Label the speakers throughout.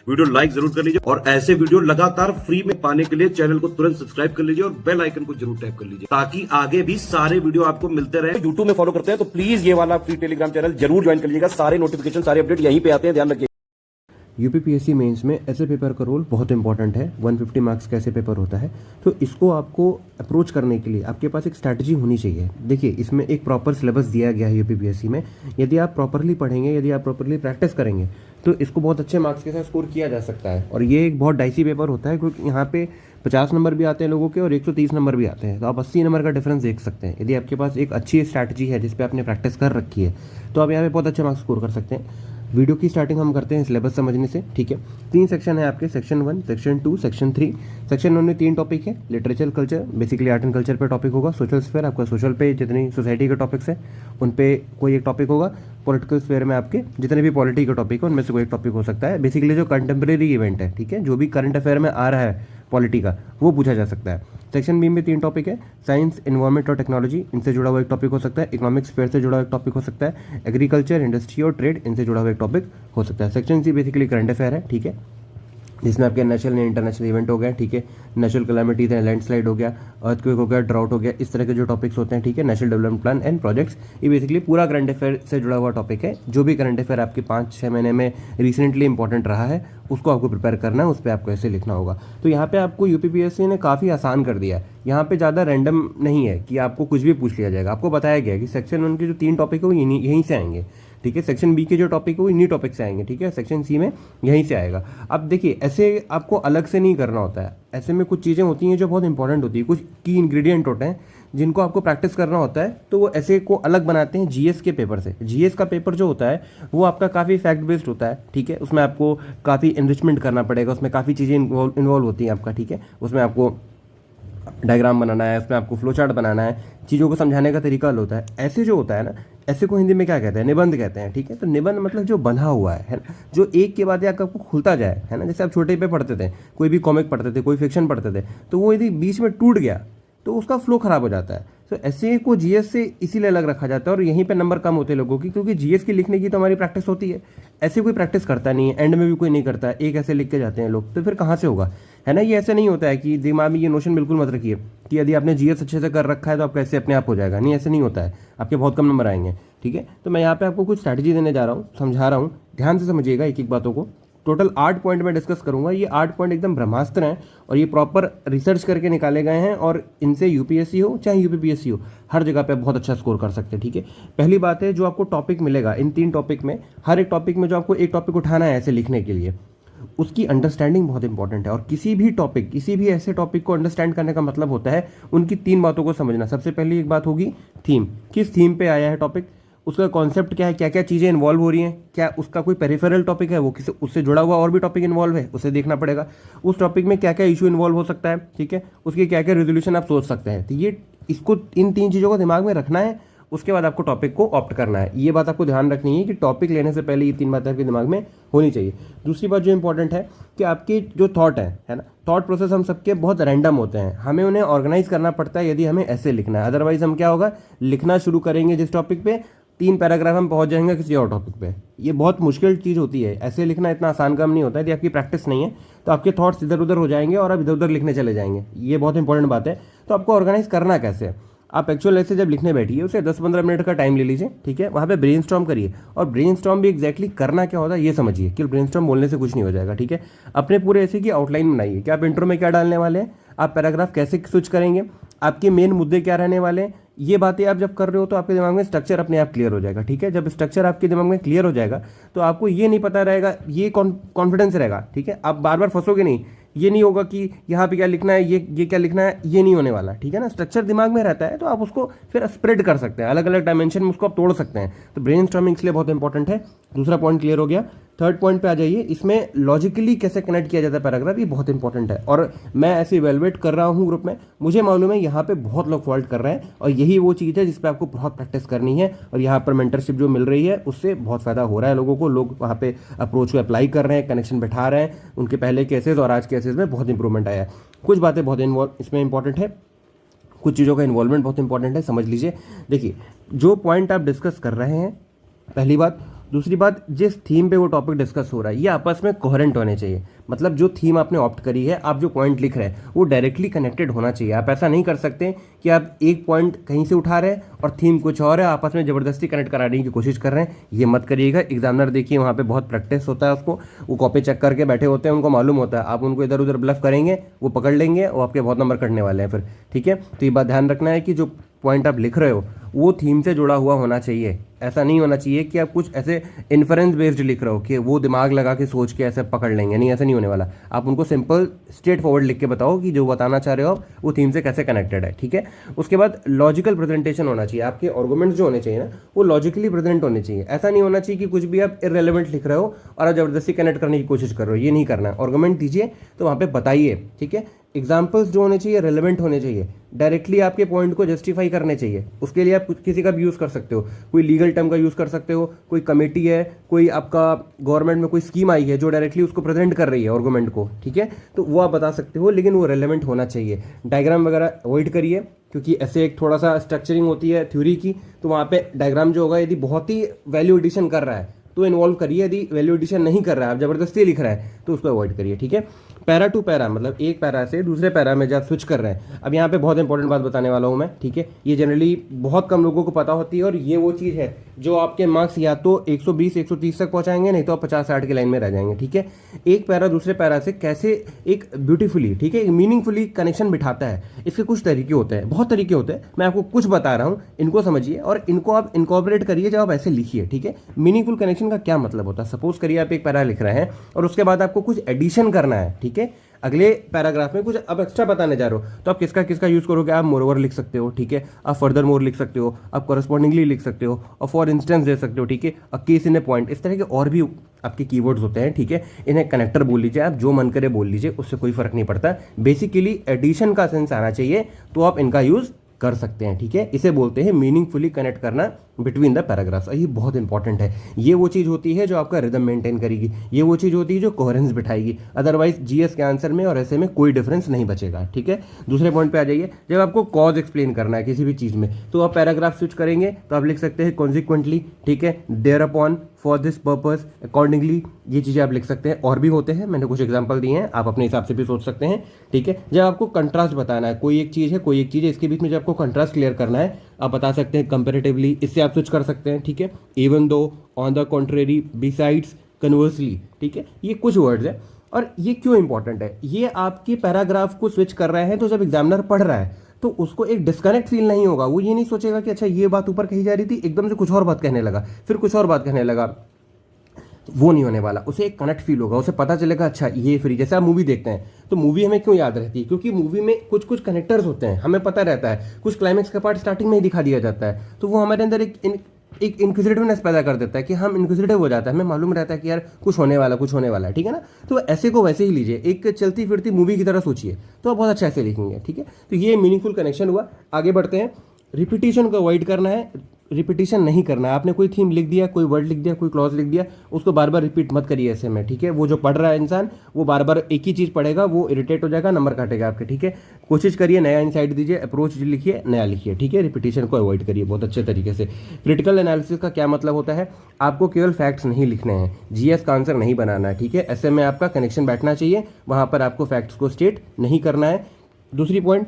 Speaker 1: Video like जरूर कर लीजिए और ऐसे वीडियो लगातार फ्री में पाने के लिए चैनल को तुरंत सब्सक्राइब कर लीजिए और बेल आइकन को जरूर टैप कर लीजिए ताकि आगे भी सारे वीडियो आपको मिलते रहे। यूट्यूब में फॉलो करते हैं तो प्लीज ये वाला फ्री टेलीग्राम चैनल जरूर ज्वाइन कर लीजिएगा। सारे नोटिफिकेशन सारे अपडेट यहीं पे आते हैं, ध्यान रखिए।
Speaker 2: यूपीपीएससी मेंस में ऐसे पेपर का रोल बहुत इंपॉर्टेंट है। 150 मार्क्स का ऐसे पेपर होता है, तो इसको आपको अप्रोच करने के लिए आपके पास एक स्ट्रैटेजी होनी चाहिए। देखिए, इसमें एक प्रॉपर सिलेबस दिया गया है यूपीपीएससी में। यदि आप प्रॉपरली पढ़ेंगे, यदि आप प्रॉपरली प्रैक्टिस करेंगे तो इसको बहुत अच्छे मार्क्स के साथ स्कोर किया जा सकता है। और ये एक बहुत डाइसी पेपर होता है क्योंकि यहाँ पे 50 नंबर भी आते हैं लोगों के और 130 नंबर भी आते हैं, तो आप 80 नंबर का डिफरेंस देख सकते हैं। यदि आपके पास एक अच्छी स्ट्रैटेजी है जिस पे आपने प्रैक्टिस कर रखी है तो आप यहाँ पे बहुत अच्छे मार्क्स स्कोर कर सकते हैं। वीडियो की स्टार्टिंग हम करते हैं सिलेबस समझने से, ठीक है। 3 सेक्शन है आपके, सेक्शन 1, सेक्शन 2, सेक्शन 3। सेक्शन 1 में 3 टॉपिक है। Literature culture, basically art and culture पे टॉपिक होगा। सोशल स्फेयर, आपका सोशल पे जितनी सोसाइटी के टॉपिक्स हैं उन पे कोई एक टॉपिक होगा। पॉलिटिकल स्फेयर में आपके जितने भी पॉलिटी के टॉपिक है उनमें से कोई एक टॉपिक हो सकता है। बेसिकली जो कंटेम्प्रेरी इवेंट है, ठीक है, जो भी करंट अफेयर में आ रहा है पॉलिटी का, वो पूछा जा सकता है। सेक्शन बी में 3 टॉपिक है। साइंस, एनवायरमेंट और टेक्नोलॉजी, इनसे जुड़ा हुआ एक टॉपिक हो सकता है। इकोनॉमिक्स फेयर से जुड़ा हुआ एक टॉपिक हो सकता है। एग्रीकल्चर, इंडस्ट्री और ट्रेड, इनसे जुड़ा हुआ एक टॉपिक हो सकता है। Section C basically current affair है, ठीक है, जिसमें आपके नेशनल एंड इंटरनेशनल इवेंट हो गया, ठीक है, नेचुरल कैलामिटीज है, लैंडस्लाइड हो गया, अर्थक्वेक हो गया, ड्राउट हो गया, इस तरह के जो टॉपिक्स होते हैं, ठीक है, national development plan and projects, ये बेसिकली पूरा करंट अफेयर से जुड़ा हुआ टॉपिक है। जो भी करंट अफेयर आपके 5-6 महीने में रिसेंटली इंपॉर्टेंट रहा है उसको आपको प्रिपेयर करना है, उस पर आपको ऐसे लिखना होगा। तो यहाँ पे आपको यूपीपीएससी ने काफ़ी आसान कर दिया है। यहाँ पे ज़्यादा रैंडम नहीं है कि आपको कुछ भी पूछ लिया जाएगा। आपको बताया गया है कि सेक्शन 1 के जो 3 टॉपिक है वो यहीं से आएंगे, ठीक है। सेक्शन बी के जो टॉपिक है वो इन्हीं टॉपिक से आएंगे, ठीक है। सेक्शन सी में यहीं से आएगा। अब देखिए, ऐसे आपको अलग से नहीं करना होता है। ऐसे में कुछ चीज़ें होती हैं जो बहुत इंपॉर्टेंट होती है, कुछ की इंग्रेडिएंट होते हैं जिनको आपको प्रैक्टिस करना होता है, तो वो ऐसे को अलग बनाते हैं जीएस के पेपर से। जीएस का पेपर जो होता है वो आपका काफ़ी फैक्ट बेस्ड होता है, ठीक है। उसमें आपको काफ़ी एनरिचमेंट करना पड़ेगा, उसमें काफ़ी चीज़ें इन्वॉल्व होती हैं आपका, ठीक है। उसमें आपको डायग्राम बनाना है, उसमें आपको फ्लो चार्ट बनाना है, चीज़ों को समझाने का तरीका अलग होता है। ऐसे जो होता है ना, ऐसे को हिंदी में क्या कहते हैं, निबंध कहते हैं, ठीक है। तो निबंध मतलब जो बंधा हुआ है ना, जो एक के बाद एक आपको खुलता जाए, है ना। जैसे आप छोटे पे पढ़ते थे, कोई भी कॉमिक पढ़ते थे, कोई फिक्शन पढ़ते थे, तो वो यदि बीच में टूट गया तो उसका फ्लो खराब हो जाता है। तो ऐसे को जीएस से इसीलिए अलग रखा जाता है और यहीं पे नंबर कम होते हैं लोगों की, क्योंकि जीएस की लिखने की तो हमारी प्रैक्टिस होती है। ऐसे कोई प्रैक्टिस करता नहीं है, एंड में भी कोई नहीं करता है, एक ऐसे लिख के जाते हैं लोग, तो फिर कहाँ से होगा, है ना। ये ऐसे नहीं होता है कि दिमाग में ये नोशन बिल्कुल मत रखिए कि यदि आपने जीएस अच्छे से कर रखा है तो आपका ऐसे अपने आप हो जाएगा। नहीं, ऐसे नहीं होता है, आपके बहुत कम नंबर आएंगे, ठीक है। तो मैं यहाँ पे आपको कुछ स्ट्रैटेजी देने जा रहा हूँ, समझा रहा हूँ, ध्यान से समझिएगा एक एक बातों को। टोटल 8 पॉइंट में डिस्कस करूंगा। ये 8 पॉइंट एकदम ब्रह्मास्त्र हैं और ये प्रॉपर रिसर्च करके निकाले गए हैं और इनसे यूपीएससी हो चाहे यूपीपीएससी हो, हर जगह पे बहुत अच्छा स्कोर कर सकते हैं, ठीक है। पहली बात है, जो आपको टॉपिक मिलेगा इन 3 टॉपिक में, हर एक टॉपिक में जो आपको एक टॉपिक उठाना है ऐसे लिखने के लिए, उसकी अंडरस्टैंडिंग बहुत इंपॉर्टेंट है। और किसी भी टॉपिक, किसी भी ऐसे टॉपिक को अंडरस्टैंड करने का मतलब होता है उनकी 3 बातों को समझना। सबसे पहली एक बात होगी थीम, किस थीम पे आया है टॉपिक, उसका कॉन्सेप्ट क्या है, क्या क्या चीज़ें इन्वॉल्व हो रही हैं, क्या उसका कोई पेरिफेरल टॉपिक है, वो किसी उससे जुड़ा हुआ और भी टॉपिक इन्वॉल्व है, उसे देखना पड़ेगा। उस टॉपिक में क्या क्या इशू इन्वॉल्व हो सकता है, ठीक है, उसके क्या क्या रेजोल्यूशन आप सोच सकते हैं। तो ये इसको इन 3 चीज़ों को दिमाग में रखना है, उसके बाद आपको टॉपिक को ऑप्ट करना है। ये बात आपको ध्यान रखनी है कि टॉपिक लेने से पहले ये 3 बातें आपके दिमाग में होनी चाहिए। दूसरी बात जो इंपॉर्टेंट है कि आपके जो थॉट है ना, थॉट प्रोसेस हम सबके बहुत रैंडम होते हैं, हमें उन्हें ऑर्गेनाइज करना पड़ता है यदि हमें ऐसे लिखना है। अदरवाइज हम क्या होगा, लिखना शुरू करेंगे जिस टॉपिक पे, 3 पैराग्राफ हम पहुंच जाएंगे किसी और टॉपिक पे। ये बहुत मुश्किल चीज़ होती है, ऐसे लिखना इतना आसान काम नहीं होता है। यदि आपकी प्रैक्टिस नहीं है तो आपके थॉट्स इधर उधर हो जाएंगे और आप इधर उधर लिखने चले जाएंगे। ये बहुत इंपॉर्टेंट बात है। तो आपको ऑर्गेनाइज करना कैसे है, आप एक्चुअल ऐसे जब लिखने बैठिए उसे 10-15 मिनट का टाइम ले लीजिए, ठीक है। वहाँ पे ब्रेनस्टॉर्म करिए और ब्रेनस्टॉर्म भी एग्जैक्टली करना क्या होता है ये समझिए कि ब्रेनस्टॉर्म बोलने से कुछ नहीं हो जाएगा, ठीक है। अपने पूरे ऐसे की आउटलाइन बनाइए कि आप इंट्रो में क्या डालने वाले हैं, आप पैराग्राफ कैसे स्विच करेंगे, आपके मेन मुद्दे क्या रहने वाले हैं। ये बातें आप जब कर रहे हो तो आपके दिमाग में स्ट्रक्चर अपने आप क्लियर हो जाएगा, ठीक है। जब स्ट्रक्चर आपके दिमाग में क्लियर हो जाएगा तो आपको ये नहीं पता रहेगा, ये कॉन्फिडेंस रहेगा, ठीक है। आप बार बार फंसोगे नहीं, ये नहीं होगा कि यहाँ पे क्या लिखना है, ये क्या लिखना है, ये नहीं होने वाला, ठीक है ना। स्ट्रक्चर दिमाग में रहता है तो आप उसको फिर स्प्रेड कर सकते हैं, अलग अलग डायमेंशन में उसको आप तोड़ सकते हैं। तो ब्रेनस्टॉर्मिंग इसलिए बहुत इंपॉर्टेंट है। दूसरा पॉइंट क्लियर हो गया। थर्ड पॉइंट पे आ जाइए, इसमें लॉजिकली कैसे कनेक्ट किया जाता है पैराग्राफ, ये बहुत इंपॉर्टेंट है। और मैं ऐसे इवेलुएट कर रहा हूँ ग्रुप में, मुझे मालूम है यहाँ पे बहुत लोग फॉल्ट कर रहे हैं और यही वो चीज़ है जिस पर आपको बहुत प्रैक्टिस करनी है। और यहाँ पर मेंटरशिप जो मिल रही है उससे बहुत फ़ायदा हो रहा है लोगों को, लोग वहाँ पे अप्रोच को अप्लाई कर रहे हैं, कनेक्शन बैठा रहे हैं, उनके पहले केसेस और आज केसेस में बहुत इंप्रूवमेंट आया है। कुछ बातें बहुत इसमें इंपॉर्टेंट है, कुछ चीज़ों का इन्वॉल्वमेंट बहुत इंपॉर्टेंट है, समझ लीजिए। देखिए, जो पॉइंट आप डिस्कस कर रहे हैं, पहली बात दूसरी बात, जिस थीम पे वो टॉपिक डिस्कस हो रहा है ये आपस में कोहेरेंट होने चाहिए। मतलब जो थीम आपने ऑप्ट करी है, आप जो पॉइंट लिख रहे हैं वो डायरेक्टली कनेक्टेड होना चाहिए। आप ऐसा नहीं कर सकते कि आप एक पॉइंट कहीं से उठा रहे हैं और थीम कुछ और है, आपस में ज़बरदस्ती कनेक्ट कराने की कोशिश कर रहे हैं, ये मत करिएगा। एग्जामिनर देखिए वहाँ पे बहुत प्रैक्टिस होता है उसको, वो कॉपी चेक करके बैठे होते हैं, उनको मालूम होता है आप उनको इधर उधर ब्लफ करेंगे वो पकड़ लेंगे और आपके बहुत नंबर कटने वाले हैं फिर। ठीक है, तो ये बात ध्यान रखना है कि जो पॉइंट आप लिख रहे हो वो थीम से जुड़ा हुआ होना चाहिए। ऐसा नहीं होना चाहिए कि आप कुछ ऐसे इन्फरेंस बेस्ड लिख रहे हो कि वो दिमाग लगा के सोच के ऐसे पकड़ लेंगे, नहीं, ऐसा नहीं होने वाला। आप उनको सिंपल स्ट्रेट फॉरवर्ड लिख के बताओ कि जो बताना चाह रहे हो आप वो थीम से कैसे कनेक्टेड है। ठीक है, उसके बाद लॉजिकल प्रेजेंटेशन होना चाहिए। आपके आर्गुमेंट्स जो होने चाहिए ना वो लॉजिकली प्रेजेंट होने चाहिए। ऐसा नहीं होना चाहिए कि कुछ भी आप इररेलेवेंट लिख रहे हो और आप जबरदस्ती कनेक्ट करने की कोशिश कर रहे हो, ये नहीं करना है। आर्गुमेंट दीजिए तो वहाँ पे बताइए। ठीक है, एग्जाम्पल्स जो होने चाहिए रेलेवेंट होने चाहिए, डायरेक्टली आपके पॉइंट को जस्टिफाई करने चाहिए। उसके लिए आप किसी का भी यूज़ कर सकते हो, कोई लीगल टर्म का यूज़ कर सकते हो, कोई कमेटी है, कोई आपका गवर्नमेंट में कोई स्कीम आई है जो डायरेक्टली उसको प्रेजेंट कर रही है आर्गुमेंट को। ठीक है, तो वो आप बता सकते हो, लेकिन वो रेलेवेंट होना चाहिए। डायग्राम वगैरह अवॉइड करिए, क्योंकि ऐसे एक थोड़ा सा स्ट्रक्चरिंग होती है थ्योरी की, तो वहाँ पे डायग्राम जो होगा यदि बहुत ही वैल्यू एडिशन कर रहा है तो इन्वॉल्व करिए, यदि वैल्यू एडिशन नहीं कर रहा है, आप जबरदस्ती लिख रहा है तो उसको अवॉइड करिए। ठीक है, पैरा टू पैरा, मतलब एक पैरा से दूसरे पैरा में जब स्विच कर रहे हैं। अब यहाँ पे बहुत इंपॉर्टेंट बात बताने वाला हूँ मैं। ठीक है, ये जनरली बहुत कम लोगों को पता होती है और ये वो चीज़ है जो आपके मार्क्स या तो 120 130 तक पहुँचाएंगे, नहीं तो आप 50-60 की लाइन में रह जाएंगे। ठीक है, एक पैरा दूसरे पैरा से कैसे एक ब्यूटीफुली, ठीक है, मीनिंगफुली कनेक्शन बिठाता है, इसके कुछ तरीके होते हैं, बहुत तरीके होते हैं। मैं आपको कुछ बता रहा हूँ, इनको समझिए और इनको आप इनकॉर्पोरेट करिए जब आप ऐसे लिखिए। ठीक है, मीनिंगफुल कनेक्शन का क्या मतलब होता है? सपोज करिए आप एक पैरा लिख रहे हैं और उसके बाद आपको कुछ एडिशन करना है। ठीक है, अगले पैराग्राफ में कुछ अब एक्स्ट्रा बताने जा रहे हो, तो आप किसका किसका यूज करोगे? आप मोरओवर लिख सकते हो। ठीक है, आप फर्दर मोर लिख सकते हो, आप करस्पॉन्डिंगली लिख सकते हो, और फॉर इंस्टेंस दे सकते हो। ठीक है, a case in A point, इस तरह के और भी आपके कीवर्ड्स होते हैं। ठीक है, इन्हें कनेक्टर बोल लीजिए, आप जो मन करे बोल लीजिए, उससे कोई फर्क नहीं पड़ता। बेसिकली एडिशन का सेंस आना चाहिए तो आप इनका यूज कर सकते हैं। ठीक है, इसे बोलते हैं मीनिंगफुली कनेक्ट करना बिटवीन द पैराग्राफ्स। ये बहुत इंपॉर्टेंट है। ये वो चीज़ होती है जो आपका रिदम मेंटेन करेगी, ये वो चीज़ होती है जो कोहेरेंस बिठाएगी। अदरवाइज जीएस के आंसर में और ऐसे में कोई डिफरेंस नहीं बचेगा। ठीक है, दूसरे पॉइंट पे आ जाइए। जब आपको कॉज एक्सप्लेन करना है किसी भी चीज़ में, तो आप पैराग्राफ स्विच करेंगे तो आप लिख सकते हैं कॉन्सिक्वेंटली, ठीक है, thereupon, for this purpose, accordingly, ये चीज़ें आप लिख सकते हैं। और भी होते हैं, मैंने कुछ एग्जाम्पल दिए हैं, आप अपने हिसाब से भी सोच सकते हैं। ठीक है, जब आपको कंट्रास्ट बताना है, कोई एक चीज़ है कोई एक चीज़ है, इसके बीच में जब आपको कंट्रास्ट क्लियर करना है, आप बता सकते हैं कंपेरेटिवली, इससे आप स्विच कर सकते हैं। ठीक है, even though, on the contrary, besides, conversely. ठीक है, ये कुछ वर्ड्स हैं। और ये क्यों इंपॉर्टेंट है? ये आपके पैराग्राफ को स्विच कर रहे हैं, तो जब एग्जामिनर पढ़ रहा है तो उसको एक डिस्कनेक्ट फील नहीं होगा। वो ये नहीं सोचेगा कि अच्छा ये बात ऊपर कही जा रही थी, एकदम से कुछ और बात कहने लगा, फिर कुछ और बात कहने लगा, वो नहीं होने वाला। उसे एक कनेक्ट फील होगा, उसे पता चलेगा अच्छा ये फ्री। जैसे आप मूवी देखते हैं तो मूवी हमें क्यों याद रहती है? क्योंकि मूवी में कुछ कुछ कनेक्टर्स होते हैं, हमें पता रहता है। कुछ क्लाइमेक्स का पार्ट स्टार्टिंग में ही दिखा दिया जाता है, तो वो हमारे अंदर एक इंक्विजिटिवनेस पैदा कर देता है कि हम इंक्विजिटिव हो जाता है, हमें मालूम रहता है कि यार कुछ होने वाला, कुछ होने वाला है। ठीक है ना, तो ऐसे को वैसे ही लीजिए, एक चलती फिरती मूवी की तरह सोचिए तो आप बहुत अच्छा ऐसे लिखेंगे। ठीक है, तो ये मीनिंगफुल कनेक्शन हुआ। आगे बढ़ते हैं। रिपीटिशन को अवॉइड करना है, रिपीटिशन नहीं करना है। आपने कोई थीम लिख दिया, कोई वर्ड लिख दिया, कोई क्लॉज लिख दिया, उसको बार बार रिपीट मत करिए ऐसे में। ठीक है, वो जो पढ़ रहा है इंसान वो बार बार एक ही चीज़ पढ़ेगा, वो इरिटेट हो जाएगा, नंबर काटेगा आपके। ठीक है, कोशिश करिए नया इनसाइट दीजिए, अप्रोच लिखिए, नया लिखिए। ठीक है, रिपीटिशन को अवॉइड करिए बहुत अच्छे तरीके से। क्रिटिकल एनालिसिस का क्या मतलब होता है? आपको केवल फैक्ट्स नहीं लिखने हैं, जीएस का आंसर नहीं बनाना है। ठीक है, ऐसे में आपका कनेक्शन बैठना चाहिए, वहाँ पर आपको फैक्ट्स को स्टेट नहीं करना है। दूसरी पॉइंट,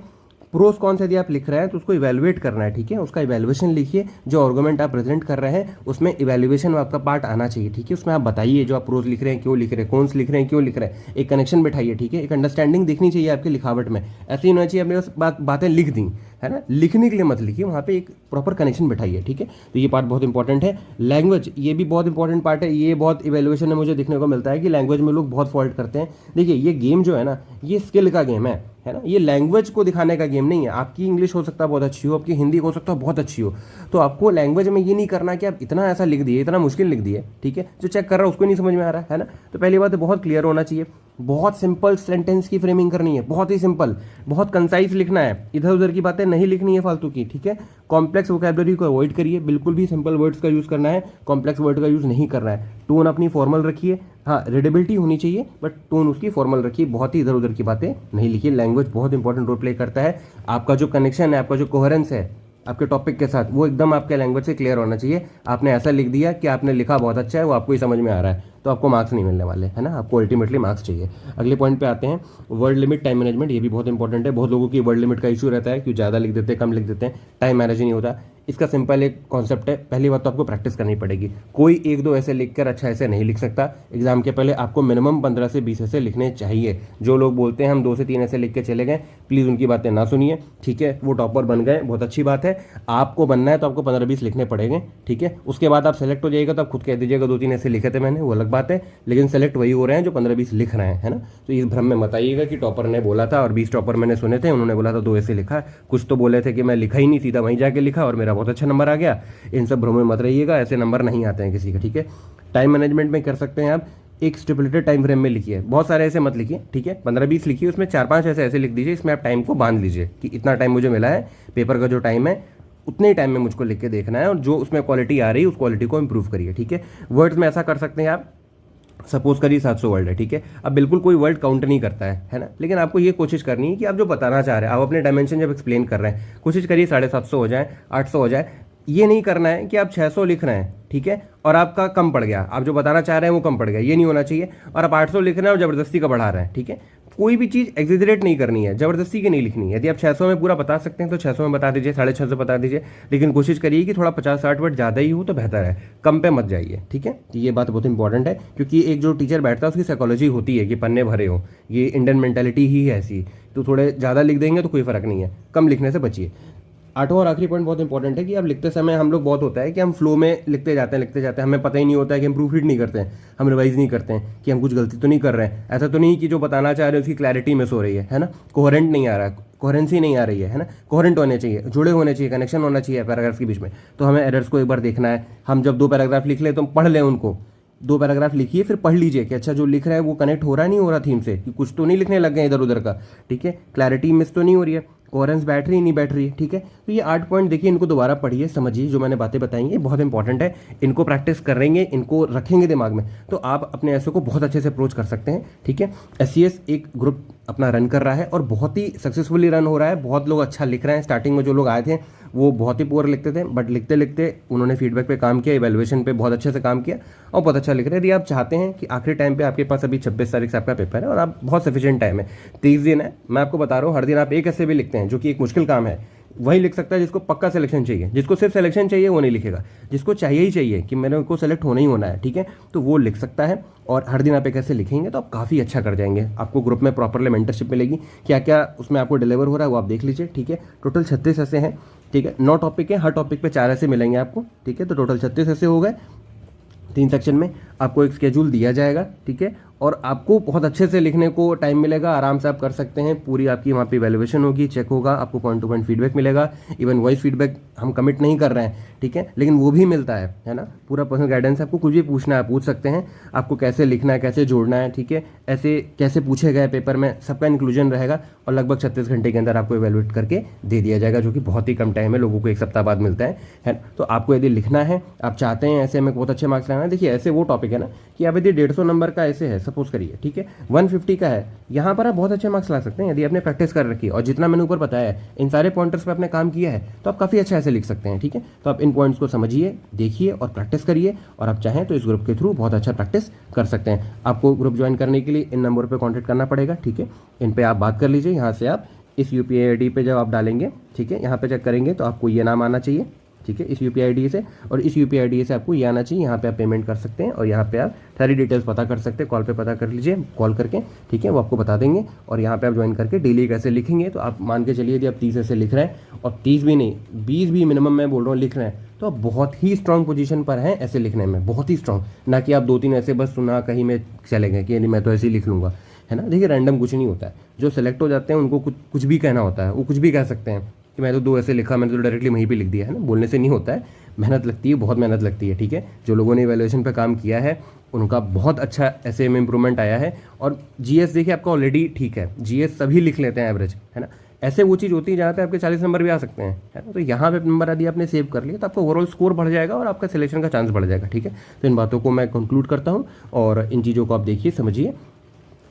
Speaker 2: प्रोस कौन से यदि आप लिख रहे हैं तो उसको इवैल्यूएट करना है। ठीक है, उसका इवैल्यूएशन लिखिए। जो आर्गुमेंट आप प्रेजेंट कर रहे हैं उसमें इवैल्यूएशन आपका पार्ट आना चाहिए। ठीक है, उसमें आप बताइए जो आप प्रोस लिख रहे हैं क्यों लिख रहे हैं, कौन से लिख रहे हैं क्यों लिख रहे हैं, एक कनेक्शन बैठाइए। ठीक है, एक अंडरस्टैंडिंग दिखनी चाहिए आपकी लिखावट में। ऐसे ही होना चाहिए आपने बस बातें लिख दी है ना, लिखने के लिए मत लिखिए, वहाँ पे एक प्रॉपर कनेक्शन बैठाइए। ठीक है, तो ये पार्ट बहुत इंपॉर्टेंट है। लैंग्वेज, ये भी बहुत इंपॉर्टेंट पार्ट है। ये बहुत इवैल्यूएशन में मुझे देखने को मिलता है कि लैंग्वेज में लोग बहुत फॉल्ट करते हैं। देखिए, ये गेम जो है ना, ये स्किल का गेम है ना, ये लैंग्वेज को दिखाने का गेम नहीं है। आपकी इंग्लिश हो सकता है बहुत अच्छी हो, आपकी हिंदी हो सकता है बहुत अच्छी हो, तो आपको लैंग्वेज में ये नहीं करना कि आप इतना ऐसा लिख दिए, इतना मुश्किल लिख दिए। ठीक है, जो चेक कर रहा है उसको नहीं समझ में आ रहा है ना, तो पहली बात बहुत क्लियर होना चाहिए। बहुत सिंपल सेंटेंस की फ्रेमिंग करनी है, बहुत ही सिंपल, बहुत कंसाइज लिखना है, इधर उधर की बातें नहीं लिखनी है फालतू की। ठीक है, कॉम्प्लेक्स वोकैबुलरी को अवॉइड करिए, बिल्कुल भी सिंपल वर्ड्स का यूज़ करना है, कॉम्प्लेक्स वर्ड का यूज़ नहीं करना है। टोन अपनी फॉर्मल रखिए, हाँ रीडेबिलिटी होनी चाहिए बट टोन उसकी फॉर्मल रखिए, बहुत ही इधर उधर की बातें नहीं लिखिए। लैंग्वेज बहुत इंपॉर्टेंट रोल प्ले करता है। आपका जो कनेक्शन है, आपका जो कोहेरेंस है, आपके टॉपिक के साथ, वो एकदम आपके लैंग्वेज से क्लियर होना चाहिए। आपने ऐसा लिख दिया कि आपने लिखा बहुत अच्छा है, वो आपको ही समझ में आ रहा है, तो आपको मार्क्स नहीं मिलने वाले, है ना। आपको अल्टीमेटली मार्क्स चाहिए। अगले पॉइंट पे आते हैं, वर्ड लिमिट, टाइम मैनेजमेंट। ये भी बहुत इंपॉर्टेंट है। बहुत लोगों की वर्ड लिमिट का इशू रहता है, क्यों ज़्यादा लिख देते हैं, कम लिख देते हैं, टाइम मैनेज नहीं होता। इसका सिंपल एक कॉन्सेप्ट है। पहली बात तो आपको प्रैक्टिस करनी पड़ेगी। कोई 1-2 ऐसे लिखकर अच्छा ऐसे नहीं लिख सकता। एग्जाम के पहले आपको मिनिमम 15 से 20 ऐसे लिखने चाहिए। जो लोग बोलते हैं हम 2 से 3 ऐसे लिख के चले गए, प्लीज़ उनकी बातें ना सुनिए, ठीक है। वो टॉपर बन गए, बहुत अच्छी बात है। आपको बनना है तो आपको 15-20 लिखने पड़ेंगे, ठीक है। उसके बाद आप सेलेक्ट हो जाइएगा तो आप खुद कह दीजिएगा 2-3 ऐसे लिखे थे मैंने, वो अलग बात है। लेकिन सेलेक्ट वही हो रहे हैं जो 15-20 लिख रहे हैं, है ना। तो इस भ्रम में मत आइएगा कि टॉपर ने बोला था और 20 टॉपर मैंने सुने थे, उन्होंने बोला था 2 ऐसे लिखा। कुछ तो बोले थे कि मैं लिखा ही नहीं, सीधा वहीं जाके लिखा और मेरा बहुत अच्छा नंबर आ गया। इन सब भ्रमों में मत रहिएगा, ऐसे नंबर नहीं आते हैं किसी के, ठीक है। टाइम मैनेजमेंट में कर सकते हैं आप, एक स्टिपुलेटेड टाइम फ्रेम में लिखिए। बहुत सारे ऐसे मत लिखिए, ठीक है। 15-20 लिखिए, उसमें 4-5 ऐसे लिख दीजिए। इसमें आप टाइम को बांध लीजिए कि इतना टाइम मुझे मिला है, पेपर का जो टाइम है उतने ही टाइम में मुझको लिख के देखना है, और जो उसमें क्वालिटी आ रही है उस क्वालिटी को इंप्रूव करिए, ठीक है। वर्ड्स में ऐसा कर सकते हैं आप, सपोज करिए 700 वर्ड है, ठीक है। अब बिल्कुल कोई वर्ड काउंट नहीं करता है ना। लेकिन आपको ये कोशिश करनी है कि आप जो बताना चाह रहे हैं, आप अपने डायमेंशन जब एक्सप्लेन कर रहे हैं, कोशिश करिए 750 हो जाए, 800 हो जाए। ये नहीं करना है कि आप 600 लिख रहे हैं, ठीक है, और आपका कम पड़ गया, आप जो बताना चाह रहे हैं वो कम पड़ गया, ये नहीं होना चाहिए। और आप 800 लिख रहे हैं और ज़बरदस्ती का बढ़ा रहे हैं, ठीक है। कोई भी चीज़ एग्जिजरेट नहीं करनी है, ज़बरदस्ती की नहीं लिखनी है। यदि आप 600 में पूरा बता सकते हैं तो 600 में बता दीजिए, 650 बता दीजिए। लेकिन कोशिश करिए कि थोड़ा 50-60 वर्ड ज़्यादा ही हो तो बेहतर है, कम पे मत जाइए, ठीक है। तो ये बात बहुत इंपॉर्टेंट है, क्योंकि एक जो टीचर बैठता है उसकी साइकोलॉजी होती है कि पन्ने भरे हो, ये इंडियन मेंटालिटी ही है ऐसी। तो थोड़े ज़्यादा लिख देंगे तो कोई फ़र्क नहीं है, कम लिखने से बचिए। 8वां और आखिरी पॉइंट बहुत इंपॉर्टेंट है कि आप लिखते समय हम लोग बहुत होता है कि हम फ्लो में लिखते जाते हैं, हमें पता ही नहीं होता है कि हम प्रूफ रीड नहीं करते हैं, हम रिवाइज नहीं करते हैं कि हम कुछ गलती तो नहीं कर रहे हैं। ऐसा तो नहीं कि जो बताना चाह रहे हैं उसकी क्लैरिटी मिस हो रही है ना, कोहेरेंट नहीं आ रहा है, कोहेरेंसी नहीं आ रही है ना। कोहेरेंट होने चाहिए, जुड़े होने चाहिए, कनेक्शन होना चाहिए पैराग्राफ के बीच में। तो हमें एरर्स को एक बार देखना है। हम जब 2 पैराग्राफ लिख लें तो पढ़ लें उनको, 2 पैराग्राफ लिखिए, फिर पढ़ लीजिए कि अच्छा जो लिख रहा है वो कनेक्ट हो रहा नहीं हो रहा थीम से, कि कुछ तो नहीं लिखने लग गए इधर उधर का, ठीक है। क्लैरिटी मिस तो नहीं हो रही है, कोहेरेंस बैठ रही नहीं बैठ रही है, ठीक है। तो ये 8 पॉइंट देखिए, इनको दोबारा पढ़िए, समझिए, जो मैंने बातें बताई हैं बहुत इंपॉर्टेंट है। इनको प्रैक्टिस करेंगे, इनको रखेंगे दिमाग में, तो आप अपने ऐसे को बहुत अच्छे से अप्रोच कर सकते हैं, ठीक है। SCS एक ग्रुप अपना रन कर रहा है और बहुत ही सक्सेसफुली रन हो रहा है। बहुत लोग अच्छा लिख रहे हैं। स्टार्टिंग में जो लोग आए थे वो बहुत ही पुअर लिखते थे, बट लिखते लिखते उन्होंने फीडबैक पे काम किया, इवैल्यूएशन पे बहुत अच्छे से काम किया और बहुत अच्छा लिख रहे हैं। यदि आप चाहते हैं कि आखिरी टाइम पे आपके पास अभी 26 तारीख से आपका पेपर है और आप बहुत सफिशिएंट टाइम है, 30 दिन है, मैं आपको बता रहा हूँ, हर दिन आप एक ऐसे भी लिखते हैं जो कि एक मुश्किल काम है, वही लिख सकता है जिसको पक्का सिलेक्शन चाहिए। जिसको सिर्फ सिलेक्शन चाहिए वो नहीं लिखेगा, जिसको चाहिए ही चाहिए कि मेरे को सेलेक्ट होना ही होना है, ठीक है, तो वो लिख सकता है। और हर दिन आप एक ऐसे लिखेंगे तो आप काफ़ी अच्छा कर जाएंगे। आपको ग्रुप में प्रॉपरली मेंटरशिप मिलेगी, क्या क्या उसमें आपको डिलीवर हो रहा है वो आप देख लीजिए, ठीक है। टोटल 36 ऐसे हैं, ठीक है। 9 टॉपिक है, हर टॉपिक पे 4 ऐसे मिलेंगे आपको, ठीक है। तो टोटल 36 ऐसे हो गए। 3 सेक्शन में आपको एक स्केड्यूल दिया जाएगा, ठीक है। और आपको बहुत अच्छे से लिखने को टाइम मिलेगा, आराम से आप कर सकते हैं। पूरी आपकी वहाँ पे इवैल्यूएशन होगी, चेक होगा, आपको पॉइंट टू पॉइंट फीडबैक मिलेगा। इवन वॉइस फीडबैक हम कमिट नहीं कर रहे हैं, ठीक है, लेकिन वो भी मिलता है ना। पूरा पर्सनल गाइडेंस, आपको कुछ भी पूछना है पूछ सकते हैं, आपको कैसे लिखना है, कैसे जोड़ना है, ठीक है, ऐसे कैसे पूछे गए पेपर में, सबका इंक्लूजन रहेगा। और लगभग 36 घंटे के अंदर आपको इवैल्यूएट करके दे दिया जाएगा, जो कि बहुत ही कम टाइम है, लोगों को 1 सप्ताह बाद मिलता है। तो आपको यदि लिखना है, आप चाहते हैं ऐसे में बहुत अच्छे मार्क्स लाना है, देखिए ऐसे वो टॉपिक है ना कि आप यदि 150 नंबर का ऐसे है सपोज करिए, ठीक है, 150 का है, यहाँ पर आप बहुत अच्छे मार्क्स ला सकते हैं यदि आपने प्रैक्टिस कर रखी है। और जितना मैंने ऊपर बताया है, इन सारे पॉइंटर्स पे आपने काम किया है, तो आप काफ़ी अच्छा ऐसे लिख सकते हैं, ठीक है। तो आप इन पॉइंट्स को समझिए, देखिए और प्रैक्टिस करिए, और आप चाहें तो इस ग्रुप के थ्रू बहुत अच्छा प्रैक्टिस कर सकते हैं। आपको ग्रुप ज्वाइन करने के लिए इन नंबर पर कॉन्टैक्ट करना पड़ेगा, ठीक है। इन पर आप बात कर लीजिए, यहाँ से आप इस UPI ID पे जब आप डालेंगे, ठीक है, यहाँ पे चेक करेंगे तो आपको ये नाम आना चाहिए, ठीक है, इस UPI ID से, और इस UPI ID से आपको ये आना चाहिए। यहाँ पे आप पेमेंट कर सकते हैं और यहाँ पे आप सारी डिटेल्स पता कर सकते हैं, कॉल पे पता कर लीजिए, कॉल करके, ठीक है, वो आपको बता देंगे। और यहाँ पे आप ज्वाइन करके डेली कैसे लिखेंगे, तो आप मान के चलिए यदि आप 30 ऐसे लिख रहे हैं, और 30 भी नहीं 20 भी मिनिमम मैं बोल रहा हूँ लिख रहे हैं, तो आप बहुत ही स्ट्रॉन्ग पोजीशन पर हैं ऐसे लिखने में, बहुत ही स्ट्रॉन्ग। ना कि आप 2-3 ऐसे बस सुना कहीं में चले गए कि मैं तो ऐसे ही लिख लूँगा, है ना। देखिए रैंडम कुछ नहीं होता है, जो सेलेक्ट हो जाते हैं उनको कुछ भी कहना होता है, वो कुछ भी कह सकते हैं कि मैं तो 2 ऐसे लिखा, मैंने तो डायरेक्टली वहीं पे लिख दिया, है ना। बोलने से नहीं होता है, मेहनत लगती है, बहुत मेहनत लगती है, ठीक है। जो लोगों ने इवैल्यूएशन पे काम किया है उनका बहुत अच्छा ऐसे में इंप्रूवमेंट आया है। और GS देखिए आपका ऑलरेडी ठीक है, GS सभी लिख लेते हैं एवरेज, है ना। ऐसे वो चीज़ होती है जहाँ पे आपके 40 नंबर भी आ सकते हैं, है ना। तो यहाँ पे नंबर यदि आपने सेव कर लिया तो आपका ओवरऑल स्कोर बढ़ जाएगा और आपका सिलेक्शन का चांस बढ़ जाएगा, ठीक है। तो इन बातों को मैं कंक्लूड करता हूँ और इन चीज़ों को आप देखिए, समझिए,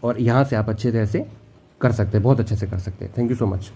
Speaker 2: और यहाँ से आप अच्छे से ऐसे कर सकते हैं, बहुत अच्छे से कर सकते हैं। Thank you so much.